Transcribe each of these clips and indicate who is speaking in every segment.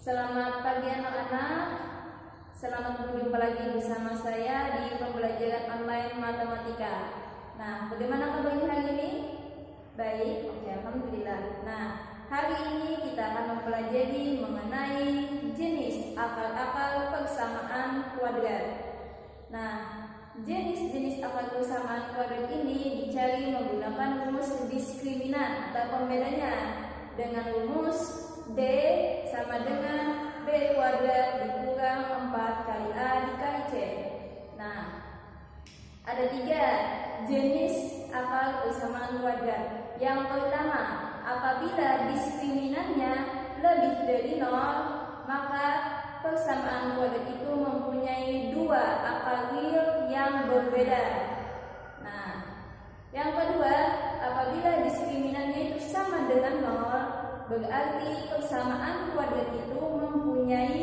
Speaker 1: Selamat pagi anak-anak. Selamat berjumpa lagi bersama saya di pembelajaran online matematika. Nah, bagaimana kabarnya hari ini? Baik, oke, alhamdulillah. Nah, hari ini kita akan mempelajari mengenai jenis akar-akar persamaan kuadrat. Nah, jenis-jenis akar persamaan kuadrat ini dicari menggunakan rumus diskriminan atau pembedanya dengan rumus D sama dengan B kuadrat dikurang 4 kali A dikali C. Nah, ada 3 jenis akar persamaan kuadrat. Yang pertama, apabila diskriminannya lebih dari 0, maka persamaan kuadrat itu mempunyai 2 akar real yang berbeda. Nah, yang kedua, apabila diskriminannya itu sama dengan 0, berarti persamaan kuadrat itu mempunyai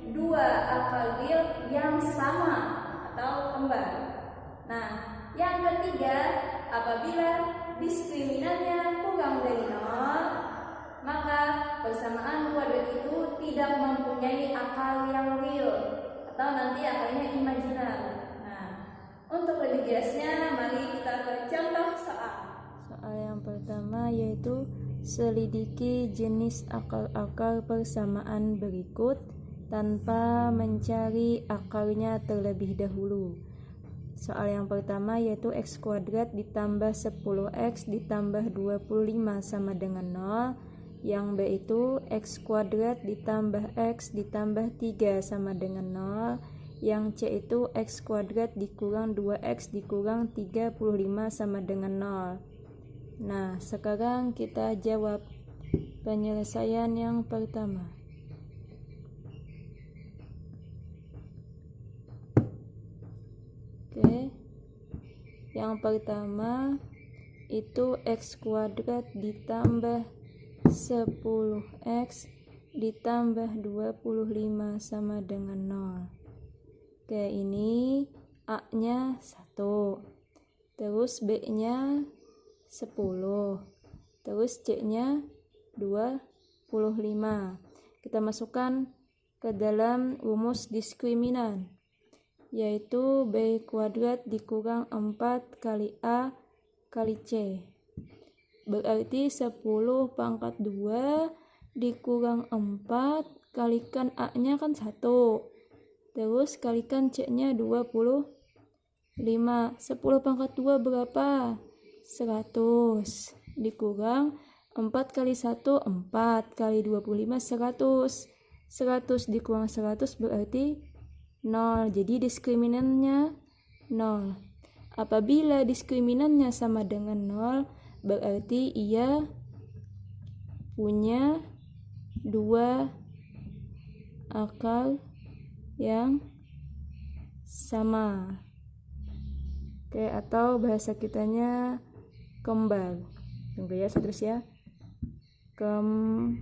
Speaker 1: 2 akar real yang sama atau kembar. Nah, yang ketiga, apabila diskriminannya kurang dari 0, maka persamaan kuadrat itu tidak mempunyai akar yang real atau nanti akarnya imajiner. Nah, untuk lebih jelasnya, mari kita ke contoh soal.
Speaker 2: Soal yang pertama yaitu selidiki jenis akar-akar persamaan berikut tanpa mencari akarnya terlebih dahulu. Soal yang pertama yaitu x kuadrat ditambah 10x ditambah 25 sama dengan 0. Yang B itu x kuadrat ditambah x ditambah 3 sama dengan 0. Yang C itu x kuadrat dikurang 2x dikurang 35 sama dengan 0. Nah, sekarang kita jawab penyelesaian yang pertama. Oke. Yang pertama itu x kuadrat ditambah 10x ditambah 25 sama dengan 0. Oke, ini A-nya 1. Terus B-nya 10, terus C-nya 25. Kita masukkan ke dalam rumus diskriminan, yaitu B kuadrat dikurang 4 kali A kali C. Berarti 10 pangkat 2 dikurang 4, kalikan A-nya kan 1. Terus kalikan C-nya 25. 10 pangkat 2 berapa? 100 dikurang 4 kali 1 4 kali 25 100. 100 dikurang 100 berarti 0. Jadi diskriminannya 0. Apabila diskriminannya sama dengan 0, berarti ia punya 2 akar yang sama. Oke, atau bahasa kitanya kembar. Tunggu ya, terus ya. Kembar.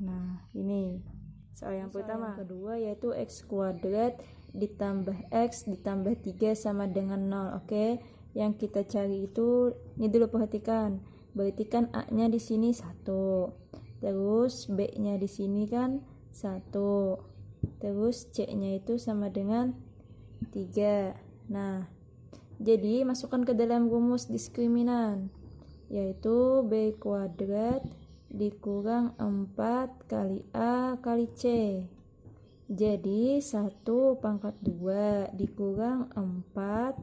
Speaker 2: Nah, ini soal yang pertama. Yang kedua yaitu x kuadrat ditambah x ditambah 3 sama dengan 0. Oke, yang kita cari itu ini dulu, perhatikan. Berarti kan A-nya di sini 1. Terus B-nya di sini kan 1. Terus C-nya itu sama dengan 3. Nah, jadi masukkan ke dalam rumus diskriminan, yaitu B kuadrat dikurang 4 kali A kali C. Jadi 1 pangkat 2 dikurang 4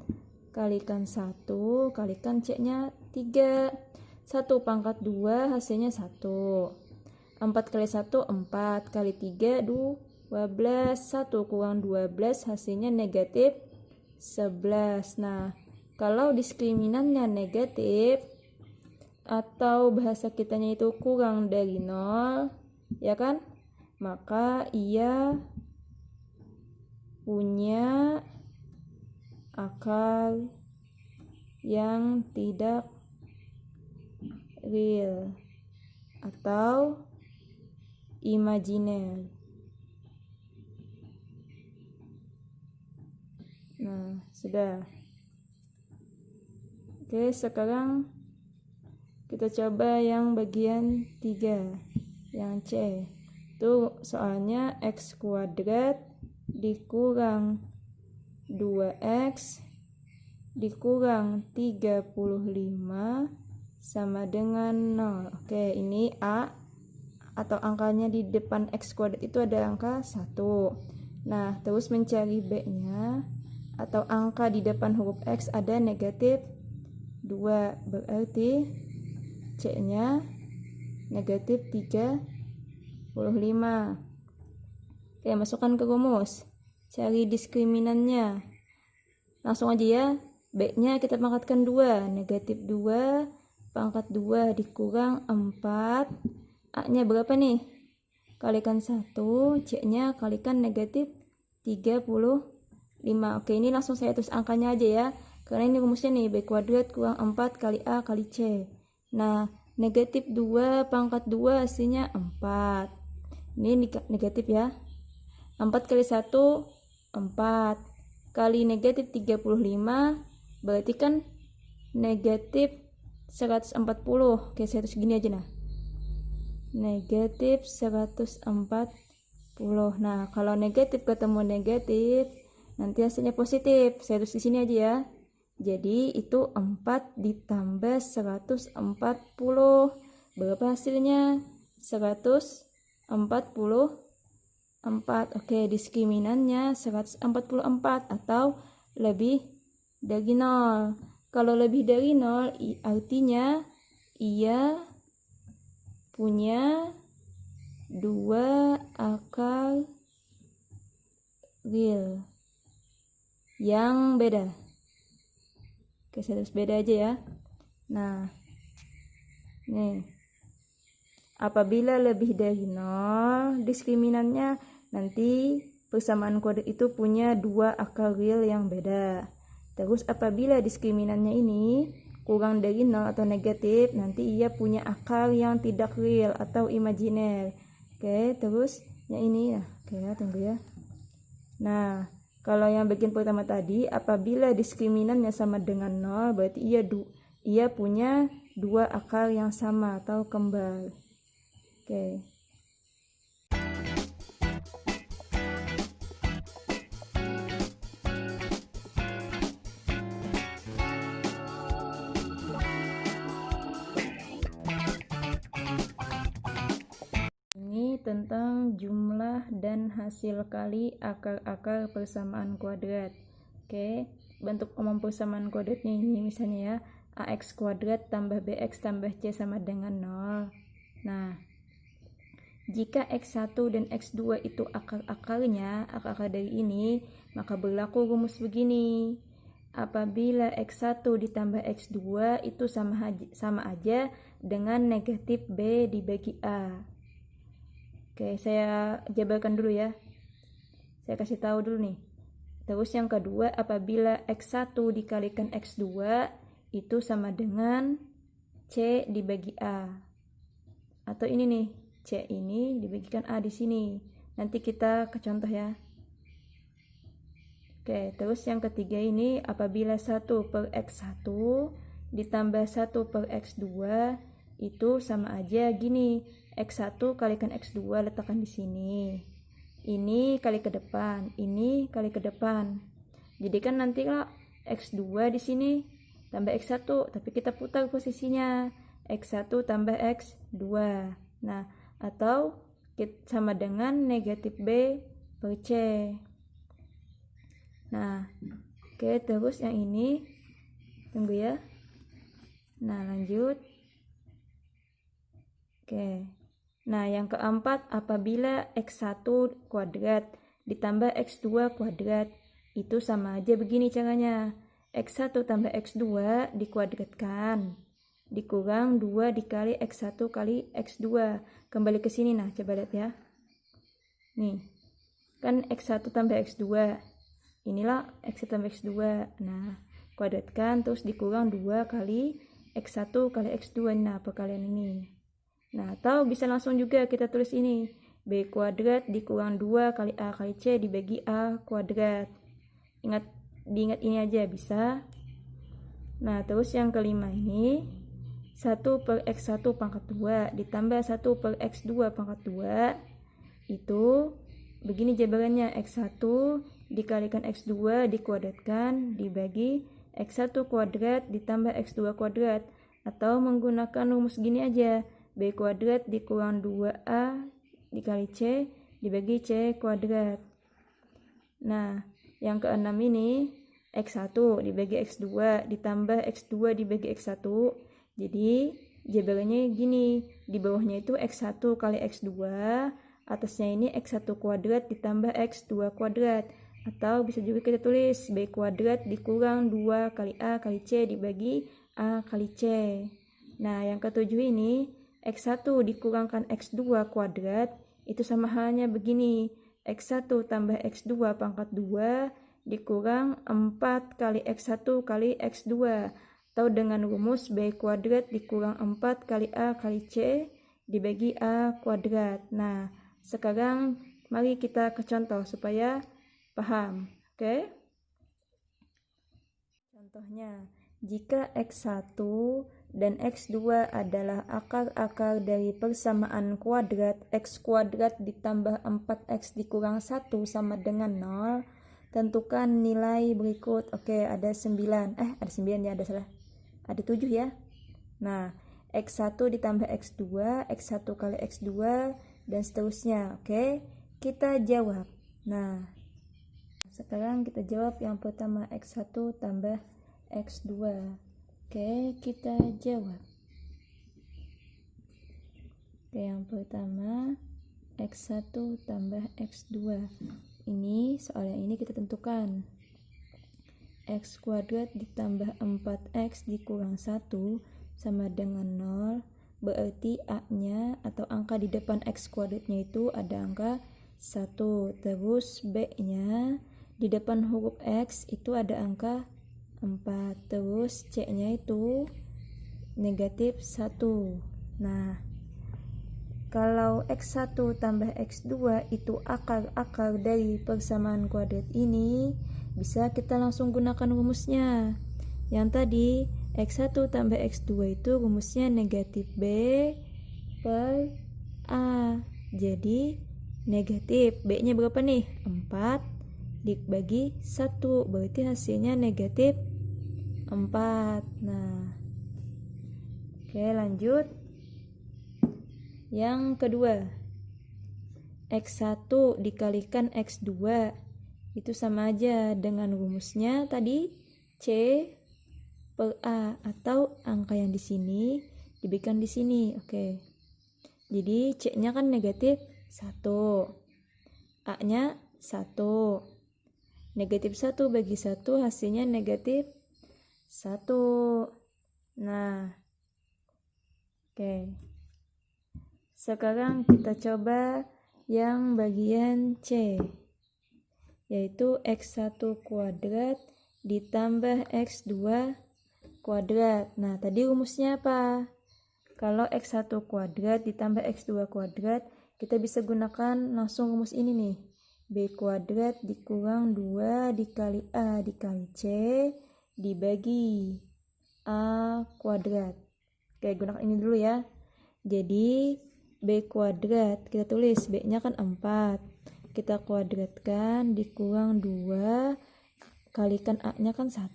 Speaker 2: kalikan 1 kalikan C-nya 3. 1 pangkat 2 hasilnya 1. 4 kali 1 4 kali 3 12. 1 kurang 12 hasilnya negatif 11. Nah, kalau diskriminannya negatif atau bahasa kitanya itu kurang dari 0, ya kan? Maka ia punya akar yang tidak real atau imajiner. Nah, sudah. Oke, sekarang kita coba yang bagian 3, yang C. Itu soalnya X kuadrat dikurang 2X dikurang 35 sama dengan 0. Oke, ini A atau angkanya di depan X kuadrat itu ada angka 1. Nah, terus mencari B-nya atau angka di depan huruf X ada negatif 2. Berarti C-nya negatif 35. Oke, masukkan ke rumus. Cari diskriminannya. Langsung aja ya. B-nya kita pangkatkan 2. Negatif 2 pangkat 2 dikurang 4. A-nya berapa nih? Kalikan 1. C-nya kalikan negatif 35. Oke, ini langsung saya tulis angkanya aja ya. Karena ini rumusnya nih, B kuadrat kurang 4 kali A kali C. Nah, negatif 2 pangkat 2 hasilnya 4. Ini negatif ya. 4 kali 1, 4. Kali negatif 35, berarti kan negatif 140. Oke, saya tulis gini aja nah. Negatif 140. Nah, kalau negatif ketemu negatif, nanti hasilnya positif. Saya tulis di sini aja ya. Jadi itu 4 ditambah 140. Berapa hasilnya? 144. Oke, diskriminannya 144 atau lebih dari 0. Kalau lebih dari 0 artinya ia punya 2 akar real yang beda. Oke, saya tulis beda aja ya. Nah, nih, apabila lebih dari 0, diskriminannya nanti persamaan kuadrat itu punya 2 akar real yang beda. Terus apabila diskriminannya ini kurang dari 0 atau negatif, nanti ia punya akar yang tidak real atau imajiner. Oke, terus yang ini ya. Oke ya, tunggu ya. Nah, kalau yang bagian pertama tadi, apabila diskriminannya sama dengan 0, berarti ia punya 2 akar yang sama atau kembar. Oke. Ini tentang jumlah dan hasil kali akar-akar persamaan kuadrat. Oke, bentuk umum persamaan kuadratnya ini misalnya ya, AX kuadrat tambah BX tambah C sama dengan 0. Nah, jika X1 dan X2 itu akar-akarnya, akar-akar dari ini, maka berlaku rumus begini. Apabila X1 ditambah X2 itu sama aja dengan negatif B dibagi A. Oke, saya jabarkan dulu ya. Saya kasih tahu dulu nih. Terus yang kedua, apabila X1 dikalikan X2 itu sama dengan C dibagi A. Atau ini nih, C ini dibagikan A di sini. Nanti kita ke contoh ya. Oke, terus yang ketiga ini, apabila 1 per X1 ditambah 1 per X2 itu sama aja gini. X1 kalikan X2 letakkan di sini. Ini kali ke depan, ini kali ke depan. Jadi kan nanti kalau X2 di sini tambah X1, tapi kita putar posisinya. X1 tambah X2. Nah, atau sama dengan negatif B per C. Nah, oke, terus yang ini tunggu ya. Nah, lanjut. Oke. Nah, yang keempat, apabila X1 kuadrat ditambah X2 kuadrat, itu sama aja begini caranya. X1 tambah X2 dikuadratkan, dikurang 2 dikali X1 kali X2. Kembali ke sini, nah, coba lihat ya. Nih, kan X1 tambah X2. Inilah X1 tambah X2. Nah, kuadratkan, terus dikurang 2 kali X1 kali X2. Nah, perkalian ini. Nah, atau bisa langsung juga kita tulis ini. B kuadrat dikurang 2 kali A kali C dibagi A kuadrat. Diingat ini aja bisa. Nah, terus yang kelima ini 1 per X1 pangkat 2 ditambah 1 per X2 pangkat 2 itu begini jabarannya, X1 dikalikan X2 dikuadratkan dibagi X1 kuadrat ditambah X2 kuadrat, atau menggunakan rumus gini aja, B kuadrat dikurang 2A dikali C dibagi C kuadrat. Nah, yang keenam ini X1 dibagi X2 ditambah X2 dibagi X1. Jadi jabarannya gini, di bawahnya itu X1 kali X2, atasnya ini X1 kuadrat ditambah X2 kuadrat, atau bisa juga kita tulis B kuadrat dikurang 2 kali A kali C dibagi A kali C. Nah, yang ketujuh ini X1 dikurangkan X2 kuadrat itu sama halnya begini, X1 tambah X2 pangkat 2 dikurang 4 kali X1 kali X2, atau dengan rumus B kuadrat dikurang 4 kali A kali C dibagi A kuadrat. Nah, sekarang mari kita ke contoh supaya paham. Oke? Contohnya, jika X1 dan X2 adalah akar-akar dari persamaan kuadrat X kuadrat ditambah 4X dikurang 1 sama dengan 0, tentukan nilai berikut. Oke, ada 9. Ada 9 ya, ada salah. Ada 7 ya. Nah, X1 ditambah X2, X1 kali X2, dan seterusnya. Oke, kita jawab. Nah, sekarang kita jawab yang pertama, X1 tambah X2. Oke, kita jawab. Oke, yang pertama X1 tambah X2. Ini soal yang ini kita tentukan. X kuadrat ditambah 4X dikurang 1 sama dengan 0. Berarti A-nya atau angka di depan X kuadratnya itu ada angka 1. Terus B-nya di depan huruf X itu ada angka 4. Terus C-nya itu negatif 1. Nah, kalau X1 tambah X2 itu akar-akar dari persamaan kuadrat ini, bisa kita langsung gunakan rumusnya. Yang tadi X1 tambah X2 itu rumusnya negatif B per A. Jadi negatif B-nya berapa nih? 4 dibagi 1, berarti hasilnya negatif 4. Nah, oke, lanjut. Yang kedua, X1 dikalikan X2 itu sama aja dengan rumusnya tadi C per A, atau angka yang di sini diberikan di sini. Oke. Jadi C-nya kan negatif 1. A-nya 1. Negatif 1 bagi 1 hasilnya negatif 1. Nah, oke. Sekarang kita coba yang bagian C, yaitu X1 kuadrat ditambah X2 kuadrat. Nah, tadi rumusnya apa? Kalau X1 kuadrat ditambah X2 kuadrat, kita bisa gunakan langsung rumus ini nih. B kuadrat dikurang 2 dikali A dikali C dibagi A kuadrat. Oke, gunakan ini dulu ya. Jadi, B kuadrat, kita tulis B-nya kan 4. Kita kuadratkan dikurang 2, kalikan A-nya kan 1.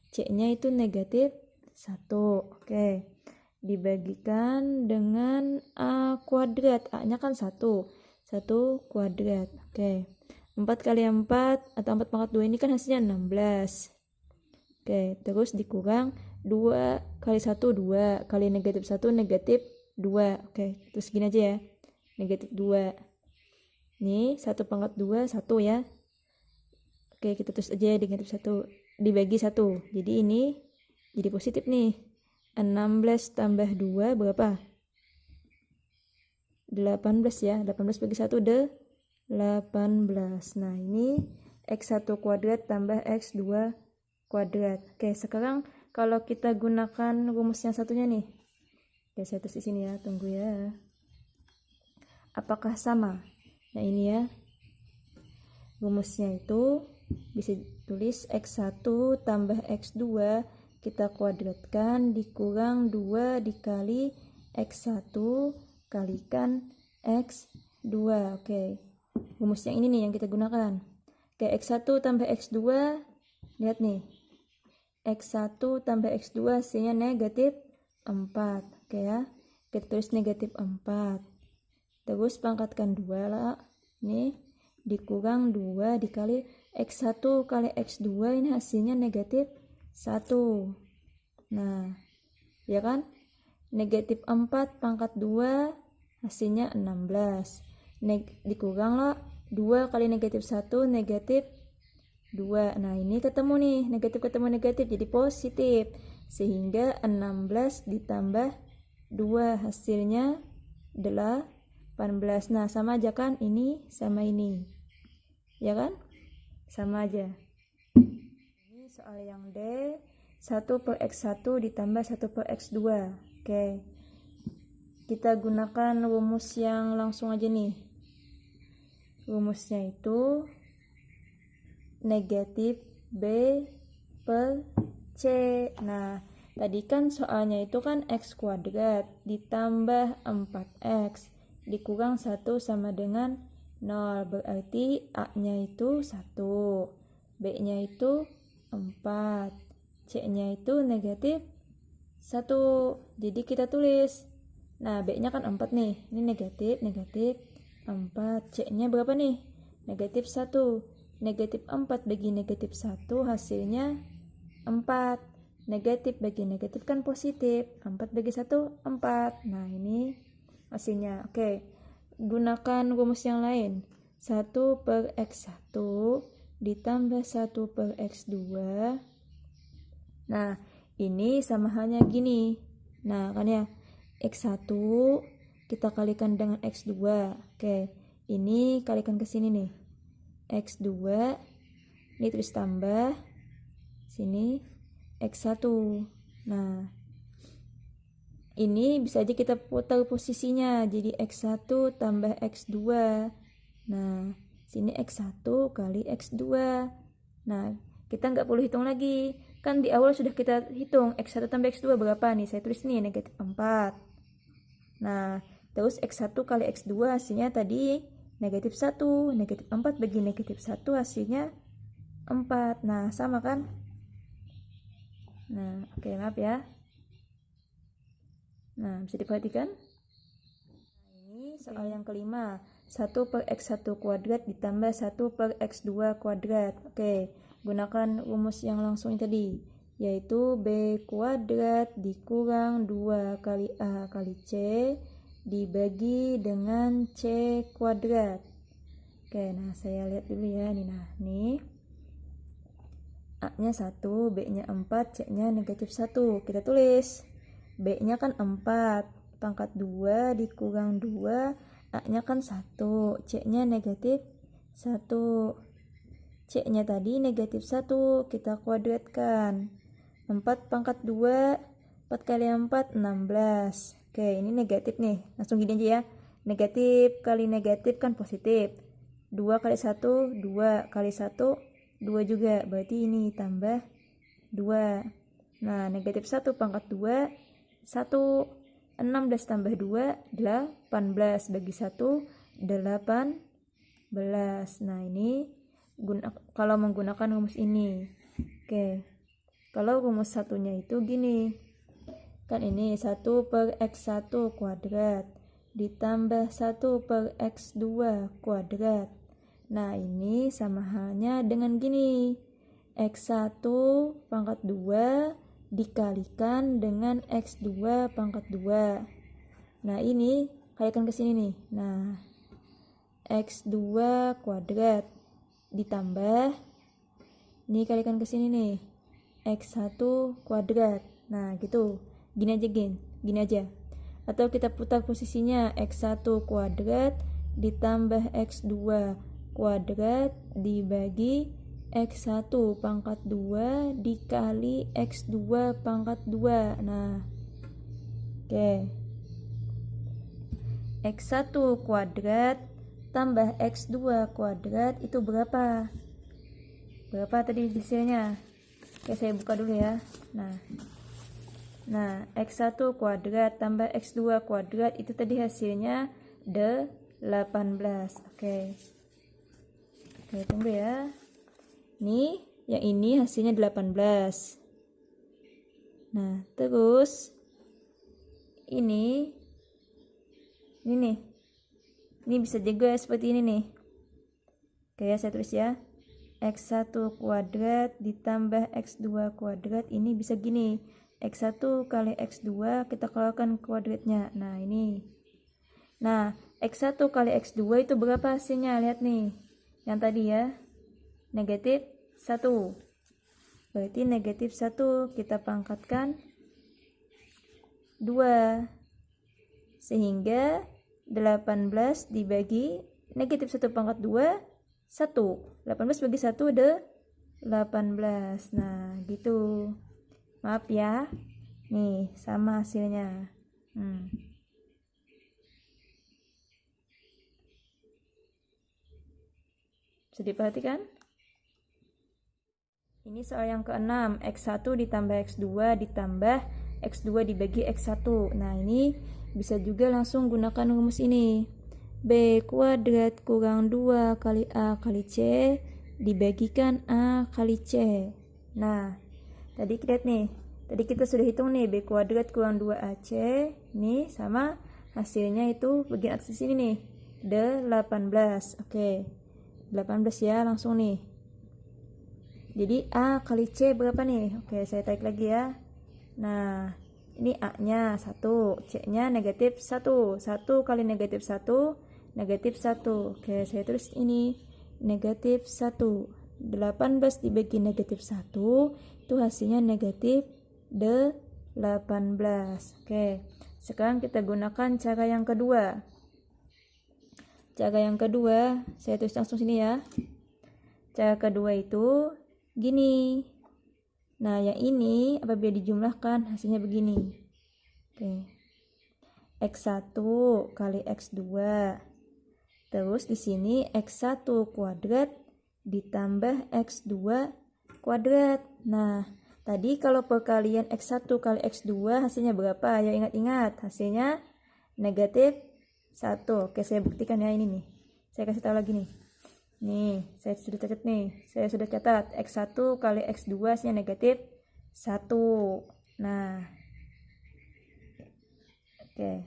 Speaker 2: C-nya itu negatif 1. Oke. Dibagikan dengan A kuadrat. A-nya kan 1. 1 kuadrat. Oke. 4 kali 4 atau 4 pangkat 2 ini kan hasilnya 16. Oke, terus dikurang 2 kali 1 2 kali negatif 1 negatif 2. Oke, terus gini aja ya. Negatif 2. Nih, 1 pangkat 2 1 ya. Oke, kita tulis aja negatif 1 dibagi 1. Jadi ini jadi positif nih. 16 tambah 2 berapa? 18 ya. 18 bagi 1 18. Nah, ini X1 kuadrat tambah X2 kuadrat. Oke, sekarang kalau kita gunakan rumus yang satunya nih. Oke, saya tulis di sini ya, tunggu ya. Apakah sama? Nah, ini ya. Rumusnya itu bisa tulis X1 tambah X2 kita kuadratkan dikurang 2 dikali X1 kalikan X2. Oke. Rumus yang ini nih yang kita gunakan. Oke, X1 tambah X2, lihat nih. X1 tambah X2 hasilnya negatif 4. Oke ya. Kita tulis negatif 4. Terus pangkatkan 2 lah. Nih, dikurang 2 dikali X1 kali X2, ini hasilnya negatif 1. Nah, ya kan? Negatif 4 pangkat 2 hasilnya 16. Dikurang lah 2 kali negatif 1 negatif 2. Nah, ini ketemu nih, negatif ketemu negatif jadi positif. Sehingga 16 ditambah 2 hasilnya 18. Nah, sama aja kan ini sama ini. Ya kan? Sama aja. Ini soal yang D, 1 per X1 ditambah 1 per X2. Oke. Kita gunakan rumus yang langsung aja nih. Rumusnya itu negatif B per C. Nah, tadi kan soalnya itu kan X kuadrat ditambah 4X dikurang 1 sama dengan 0. Berarti A-nya itu 1, B-nya itu 4, C-nya itu negatif 1. Jadi kita tulis. Nah, B-nya kan 4 nih. Ini negatif, negatif 4. C-nya berapa nih? Negatif 1. Negatif 4 bagi negatif 1 hasilnya 4. Negatif bagi negatif kan positif. 4 bagi 1, 4. Nah, ini hasilnya. Oke. Gunakan rumus yang lain. 1 per X1 ditambah 1 per X2. Nah, ini sama halnya gini. Nah, kan ya. X1 kita kalikan dengan X2. Oke, ini kalikan ke sini nih. X2 ini terus tambah sini X1. Nah, ini bisa aja kita putar posisinya jadi X1 tambah X2. Nah, sini X1 kali X2. Nah, kita nggak perlu hitung lagi. Kan di awal sudah kita hitung X1 tambah X2 berapa nih? Saya tulis nih negatif 4. Nah, terus X1 kali X2 hasilnya tadi negatif 1. Negatif 4 bagi negatif 1 hasilnya 4. Nah, sama kan? Nah, oke, maaf ya. Nah, bisa diperhatikan. Nah, ini soal yang kelima. 1 per X1 kuadrat ditambah 1 per X2 kuadrat. Oke, gunakan rumus yang langsung tadi, yaitu B kuadrat dikurang 2 kali A kali C dibagi dengan C kuadrat. Oke, nah saya lihat dulu ya. Nah, nih A-nya 1, B-nya 4, C-nya negatif 1. Kita tulis. B-nya kan 4, pangkat 2 dikurang 2, A-nya kan 1, C-nya negatif 1. C-nya tadi negatif 1, kita kuadratkan. 4 pangkat 2, 4 kali 4, 16. Oke, ini negatif nih. Langsung gini aja ya. Negatif kali negatif kan positif. 2 kali 1, 2 kali 1, 2 juga. Berarti ini tambah 2. Nah, negatif 1 pangkat 2, 1. 16 tambah 2, 18. Bagi 1, 18. Nah, ini kalau menggunakan rumus ini. Oke. Kalau rumus satunya itu gini. Kan ini 1 per X1 kuadrat ditambah 1 per X2 kuadrat. Nah, ini sama halnya dengan gini. X1 pangkat 2 dikalikan dengan X2 pangkat 2. Nah, ini kalikan ke sini nih. Nah, X2 kuadrat ditambah, ini kalikan ke sini nih, X1 kuadrat. Nah, gitu. Gini aja. Atau kita putar posisinya, X1 kuadrat ditambah X2 kuadrat dibagi X1 pangkat 2 dikali X2 pangkat 2. Nah, oke. X1 kuadrat tambah X2 kuadrat itu berapa? Berapa tadi hasilnya? Oke, saya buka dulu ya. Nah, X1 kuadrat tambah X2 kuadrat itu tadi hasilnya 18. Oke, tunggu ya. Nih, yang ini hasilnya 18. Nah, terus ini nih. Ini bisa juga seperti ini nih. Oke, saya tulis ya. X1 kuadrat ditambah X2 kuadrat ini bisa gini. X1 kali X2 kita keluarkan kuadratnya. Nah, ini. Nah, X1 kali X2 itu berapa hasilnya? Lihat nih. Yang tadi ya. Negatif 1. Berarti negatif 1 kita pangkatkan 2. Sehingga 18 dibagi negatif 1 pangkat 2, 1. 18 bagi 1 ada 18. Nah, gitu. Maaf ya. Nih, sama hasilnya. Bisa diperhatikan? Ini soal yang ke-6. X1 ditambah X2 ditambah X2 dibagi X1. Nah, ini bisa juga langsung gunakan rumus ini. B kuadrat kurang 2 kali A kali C dibagikan A kali C. Nah, tadi lihat nih. Tadi kita sudah hitung nih B kuadrat kurang 2AC. Nih sama hasilnya itu bagian atas sini nih. 18. Oke. 18 ya, langsung nih. Jadi A kali C berapa nih? Oke, saya tarik lagi ya. Nah, ini A-nya 1, C-nya negatif 1. 1 kali negatif 1, negatif 1. Oke, saya tulis ini. Negatif 1. 18 dibagi negatif 1, itu hasilnya negatif 18. Oke, sekarang kita gunakan cara yang kedua. Cara yang kedua, saya tulis langsung sini ya. Cara kedua itu gini. Nah, yang ini apabila dijumlahkan hasilnya begini. Oke. X1 kali X2. Terus di sini X1 kuadrat ditambah X2 kuadrat. Nah, tadi kalau perkalian X1 kali X2 hasilnya berapa? Ya, ingat-ingat. Hasilnya negatif 1. Oke, saya buktikan ya ini nih. Saya kasih tahu lagi nih. Nih, saya sudah catat nih. Saya sudah catat X1 kali X2 hasilnya negatif 1. Nah. Oke.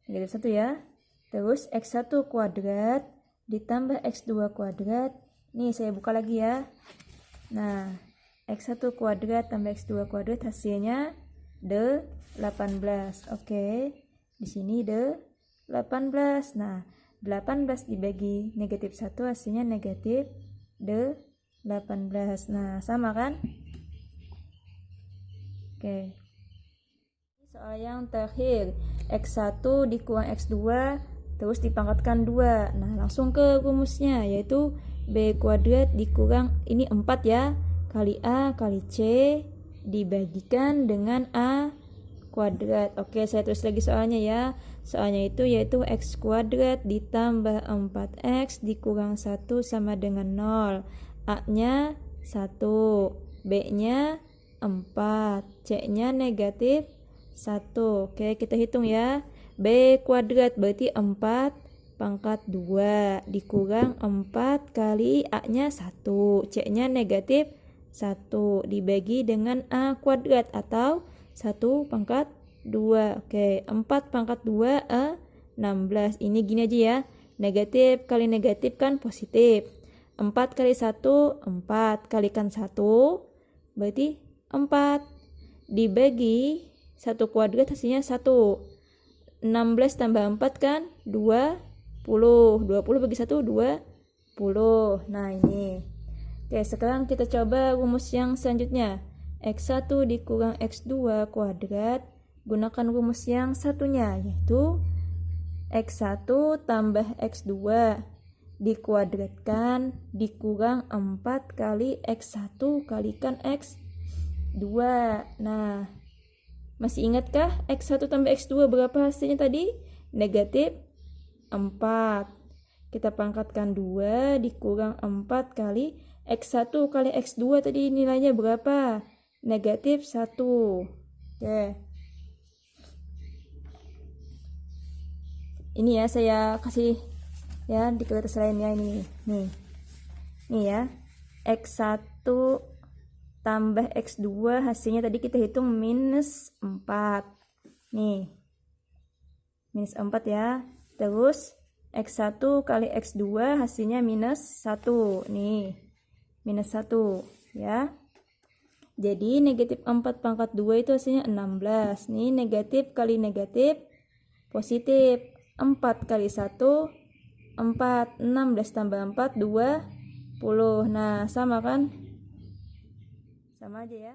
Speaker 2: Negatif 1 ya. Terus X1 kuadrat ditambah X2 kuadrat. Nih, saya buka lagi ya. Nah, X1 kuadrat tambah X2 kuadrat hasilnya 18. Oke. Di sini 18. Nah, 18 dibagi negatif 1 hasilnya negatif 18. Nah, sama kan? Oke. Soal yang terakhir, X1 dikurang X2 terus dipangkatkan 2. Nah, langsung ke rumusnya, yaitu B kuadrat dikurang ini 4 ya, kali A kali C dibagikan dengan A kuadrat. Oke, saya tulis lagi soalnya ya. Soalnya itu yaitu X kuadrat ditambah 4X dikurang 1 sama dengan 0. A-nya 1, B-nya 4, C-nya negatif 1. Oke, kita hitung ya. B kuadrat berarti 4 pangkat 2 dikurang 4 kali A-nya 1, C-nya negatif 1 dibagi dengan A kuadrat atau 1 pangkat 2. Oke, 4 pangkat 2 16. Ini gini aja ya. Negatif kali negatif kan positif. 4 kali 1 4 kalikan 1 berarti 4 dibagi 1 kuadrat hasilnya 1. 16 tambah 4 kan 20. 20 bagi 1 20. Nah, ini. Oke, sekarang kita coba rumus yang selanjutnya. X1 dikurang X2 kuadrat. Gunakan rumus yang satunya, yaitu X1 tambah X2 dikuadratkan dikurang 4 kali X1 kalikan X2. Nah, masih ingatkah X1 tambah X2 berapa hasilnya tadi? Negatif 4. Kita pangkatkan 2 dikurang 4 kali X1 kali X2 tadi nilainya berapa? Negatif 1. Oke. Ini ya saya kasih ya di kertas lainnya ini. Nih. Nih ya. X1 tambah X2 hasilnya tadi kita hitung minus 4. Nih. Minus 4 ya. Terus X1 kali X2 hasilnya minus 1. Nih. Minus 1 ya. Jadi negatif 4 pangkat 2 itu hasilnya 16. Nih negatif kali negatif positif. 4 kali 1 4. 16 tambah 4 20. Nah sama kan? Sama aja ya.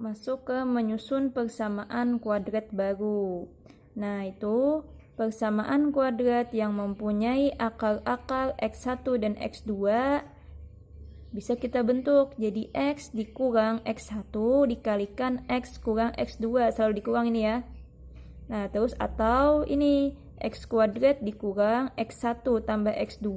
Speaker 2: Masuk ke menyusun persamaan kuadrat baru. Nah, itu persamaan kuadrat yang mempunyai akar-akar X1 dan X2 bisa kita bentuk jadi X dikurang X1 dikalikan X kurang X2, selalu dikurang ini ya. Nah, terus atau ini X kuadrat dikurang X1 tambah X2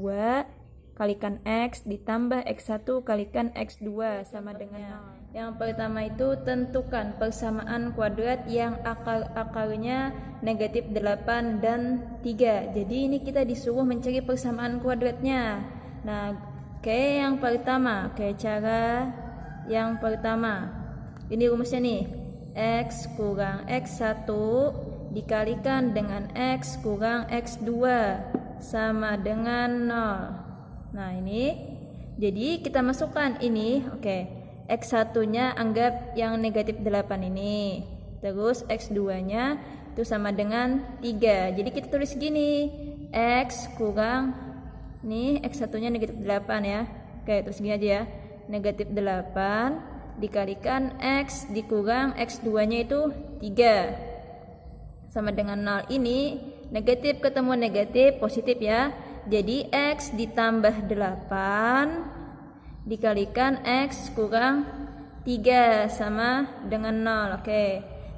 Speaker 2: kalikan X ditambah X1 kalikan X2 sama dengan 0. Yang pertama itu tentukan persamaan kuadrat yang akar-akarnya negatif 8 dan 3. Jadi ini kita disuruh mencari persamaan kuadratnya. Nah, yang pertama, cara yang pertama. Ini rumusnya nih. X kurang X1 dikalikan dengan X kurang X2 sama dengan 0. Nah, ini jadi kita masukkan ini, X1-nya anggap yang negatif 8 ini. Terus X2-nya itu sama dengan 3. Jadi kita tulis gini, X kurang nih X1-nya negatif 8 ya. Terus gini aja ya. Negatif 8 dikalikan X dikurang X2-nya itu 3. Sama dengan 0. Ini negatif ketemu negatif, positif ya. Jadi X ditambah 8 dikalikan X kurang 3 sama dengan 0.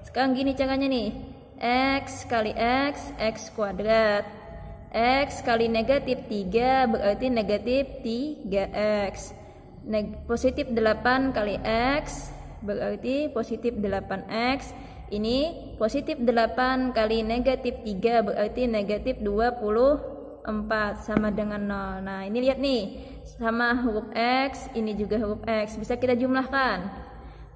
Speaker 2: Sekarang gini caranya nih. X kali X, X kuadrat. X kali negatif 3 berarti negatif 3X. Positif 8 kali X berarti positif 8X. Ini positif 8 kali negatif 3 berarti negatif 24 sama dengan 0. Nah, ini lihat nih, sama huruf X, ini juga huruf X. Bisa kita jumlahkan.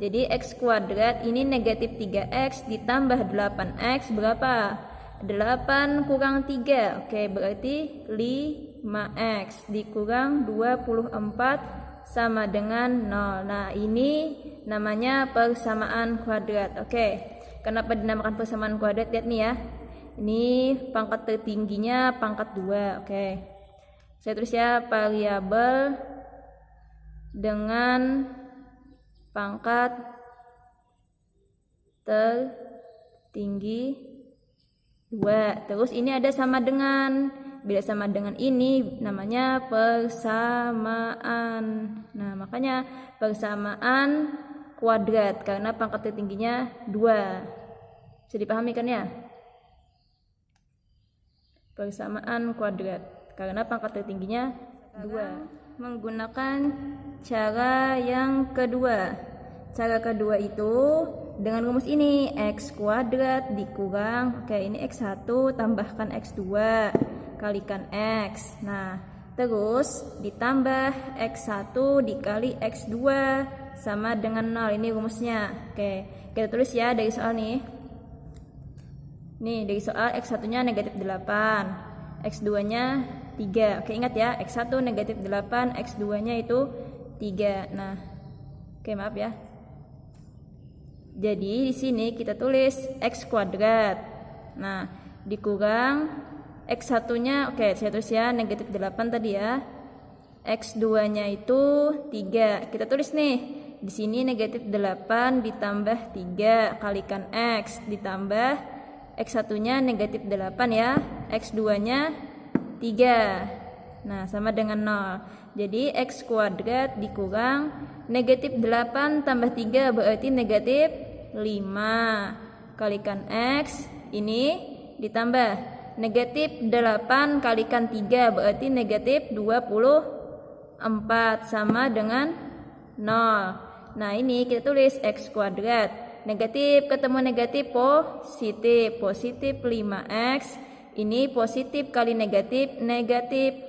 Speaker 2: Jadi X kuadrat ini negatif 3X ditambah 8X berapa? 8 kurang 3. Berarti 5X dikurang 24 sama dengan 0. Nah, ini namanya persamaan kuadrat. Kenapa dinamakan persamaan kuadrat? Lihat nih ya. Ini pangkat tertingginya pangkat 2. Saya tulis ya, variabel dengan pangkat tertinggi 2. Terus ini ada sama dengan. Bila sama dengan ini namanya persamaan. Nah, makanya persamaan kuadrat karena pangkat tertingginya 2. Bisa dipahami kan ya? Persamaan kuadrat karena pangkat tertingginya 2. Menggunakan cara yang kedua. Cara kedua itu dengan rumus ini, X kuadrat dikurang ini X1 tambahkan X2 kalikan X. Nah, terus ditambah X1 dikali X2 sama dengan 0. Ini rumusnya. Kita tulis ya dari soal nih. Nih, dari soal X1-nya negatif 8, X2-nya 3. Ingat ya, X1 negatif 8, X2-nya itu 3. Nah, maaf ya. Jadi, di sini kita tulis X kuadrat. Nah, dikurang X1-nya, saya tulis ya, negatif 8 tadi ya. X2-nya itu 3. Kita tulis nih, di sini negatif 8 ditambah 3 kalikan X ditambah X1 nya negatif 8 ya, X2 nya 3. Nah sama dengan 0. Jadi X kuadrat dikurang negatif 8 tambah 3 berarti negatif 5. Kalikan X, ini ditambah negatif 8 kalikan 3 berarti negatif 24 sama dengan 0. Nah ini kita tulis X kuadrat, negatif ketemu negatif positif, positif 5X, ini positif kali negatif, negatif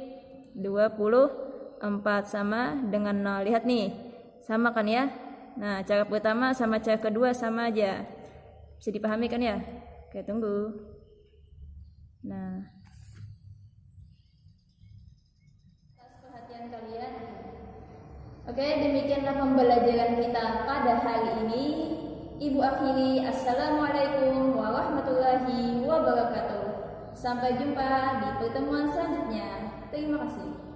Speaker 2: 24 sama dengan 0. Lihat nih, sama kan ya. Nah cara pertama sama cara kedua sama aja, bisa dipahami kan ya. Oke tunggu. Nah
Speaker 1: Perhatian kalian. Oke, demikianlah pembelajaran kita pada hari ini. Ibu akhiri, assalamualaikum warahmatullahi wabarakatuh. Sampai jumpa di pertemuan selanjutnya. Terima kasih.